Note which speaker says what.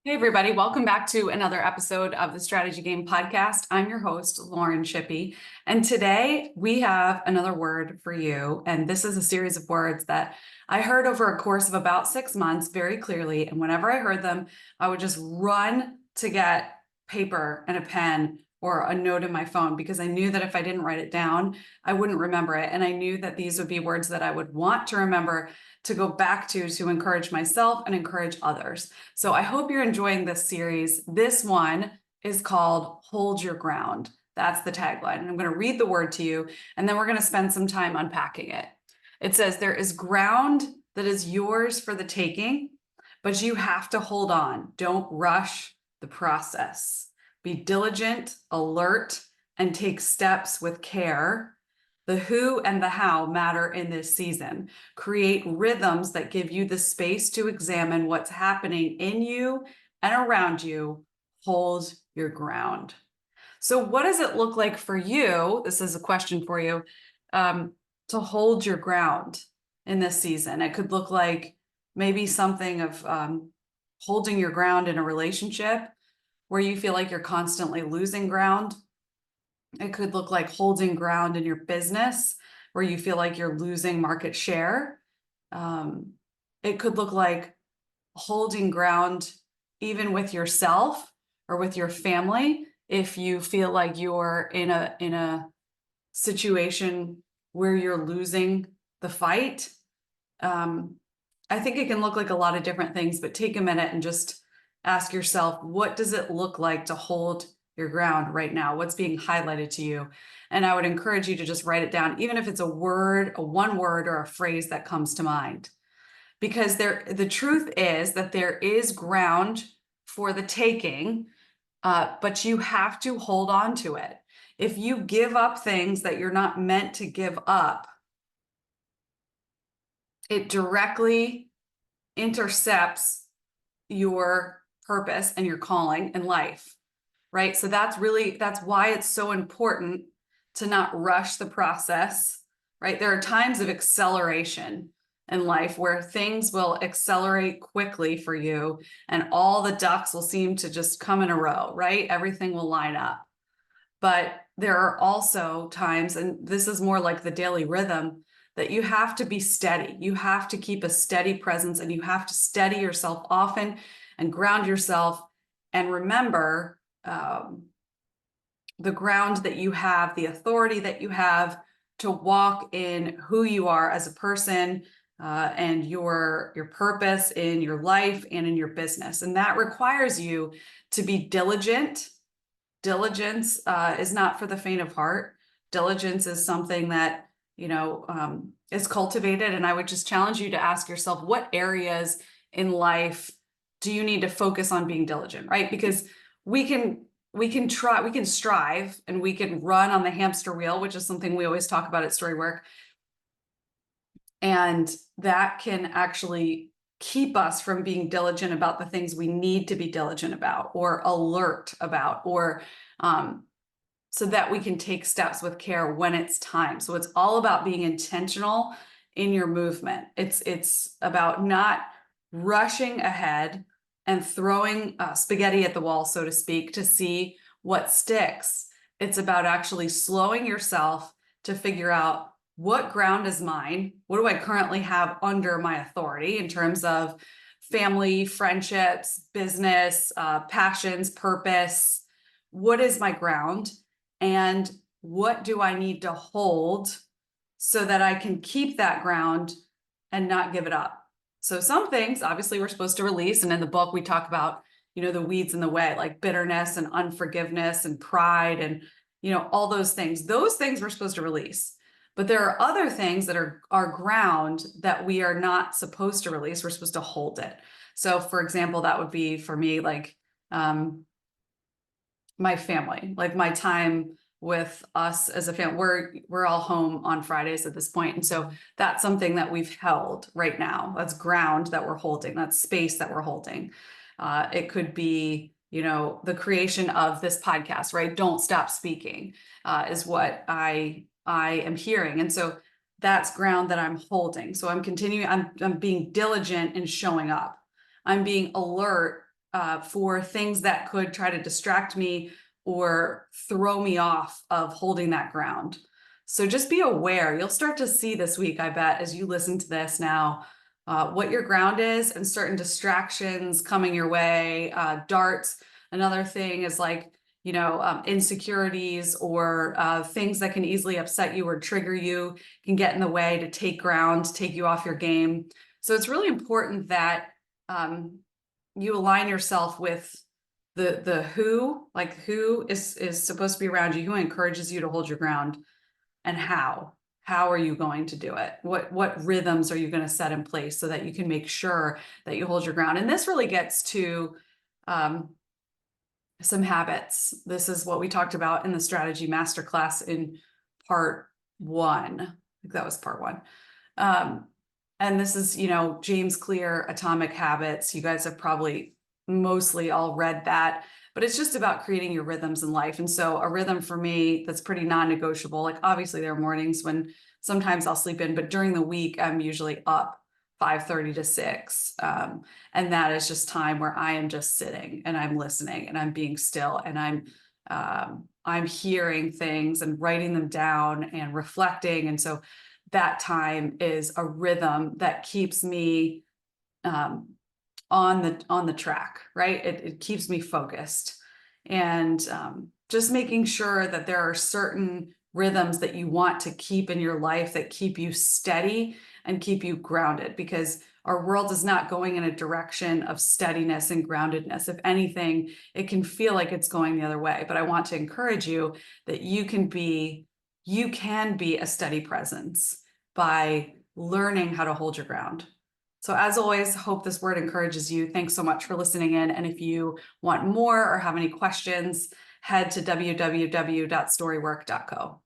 Speaker 1: Hey, everybody. Welcome back to another episode of the Strategy Game Podcast. I'm your host, Lauren Shippey. And today we have another word for you. And this is a series of words that I heard over a course of about 6 months very clearly. And whenever I heard them, I would just run to get paper and a pen or a note in my phone because I knew that if I didn't write it down, I wouldn't remember it. And I knew that these would be words that I would want to remember to go back to encourage myself and encourage others. So I hope you're enjoying this series. This one is called Hold Your Ground. That's the tagline. And I'm going to read the word to you, and then we're going to spend some time unpacking it. It says, there is ground that is yours for the taking, but you have to hold on. Don't rush the process. Be diligent, alert, and take steps with care. The who and the how matter in this season. Create rhythms that give you the space to examine what's happening in you and around you. Hold your ground. So, what does it look like for you? This is a question for you, to hold your ground in this season. It could look like maybe something of holding your ground in a relationship where you feel like you're constantly losing ground. It could look like holding ground in your business where you feel like you're losing market share. It could look like holding ground even with yourself or with your family if you feel like you're in a situation where you're losing the fight. I think it can look like a lot of different things, but take a minute and just ask yourself, what does it look like to hold your ground right now? What's being highlighted to you? And I would encourage you to just write it down, even if it's a word, a one word, or a phrase that comes to mind. Because the truth is that there is ground for the taking, but you have to hold on to it. If you give up things that you're not meant to give up, it directly intercepts your purpose and your calling in life, right? So that's why it's so important to not rush the process, right? There are times of acceleration in life where things will accelerate quickly for you and all the ducks will seem to just come in a row, right? Everything will line up. But there are also times, and this is more like the daily rhythm, that you have to be steady. You have to keep a steady presence and you have to steady yourself often and ground yourself and remember the ground that you have, the authority that you have to walk in who you are as a person, and your purpose in your life and in your business. And that requires you to be diligent. Diligence is not for the faint of heart. Diligence is something that, is cultivated. And I would just challenge you to ask yourself, what areas in life do you need to focus on being diligent, right? Because we can strive and we can run on the hamster wheel, which is something we always talk about at Storywork. And that can actually keep us from being diligent about the things we need to be diligent about or alert about, or so that we can take steps with care when it's time. So it's all about being intentional in your movement. It's about not rushing ahead and throwing spaghetti at the wall, so to speak, to see what sticks. It's about actually slowing yourself to figure out what ground is mine. What do I currently have under my authority in terms of family, friendships, business, passions, purpose? What is my ground? And what do I need to hold so that I can keep that ground and not give it up? So some things, obviously, we're supposed to release. And in the book, we talk about, the weeds in the way, like bitterness and unforgiveness and pride and, all those things. Those things we're supposed to release. But there are other things that are our ground that we are not supposed to release. We're supposed to hold it. So, for example, that would be for me, like my family, like my time with us as a family. We're all home on Fridays at this point. And so that's something that we've held right now. That's ground that we're holding. That's space that we're holding. It could be, the creation of this podcast, right? Don't stop speaking, is what I am hearing. And so that's ground that I'm holding. So I'm continuing, I'm being diligent in showing up. I'm being alert for things that could try to distract me or throw me off of holding that ground. So just be aware. You'll start to see this week, I bet, as you listen to this now, what your ground is and certain distractions coming your way, darts. Another thing is like, insecurities or things that can easily upset you or trigger you can get in the way to take ground, take you off your game. So it's really important that you align yourself with the who, like who is supposed to be around you, who encourages you to hold your ground, and how are you going to do it? What rhythms are you going to set in place so that you can make sure that you hold your ground? And this really gets to some habits. This is what we talked about in the strategy masterclass in part 1. I think that was part 1. And this is, James Clear, Atomic Habits. You guys have probably mostly all read that, but it's just about creating your rhythms in life. And so a rhythm for me that's pretty non-negotiable. Like obviously there are mornings when sometimes I'll sleep in, but during the week I'm usually up 5:30 to 6. And that is just time where I am just sitting and I'm listening and I'm being still and I'm hearing things and writing them down and reflecting. And so that time is a rhythm that keeps me on the track, right? It keeps me focused, and just making sure that there are certain rhythms that you want to keep in your life that keep you steady and keep you grounded, because our world is not going in a direction of steadiness and groundedness. If anything, it can feel like it's going the other way. But I want to encourage you that you can be a steady presence by learning how to hold your ground. So as always, hope this word encourages you. Thanks so much for listening in. And if you want more or have any questions, head to www.storywork.co.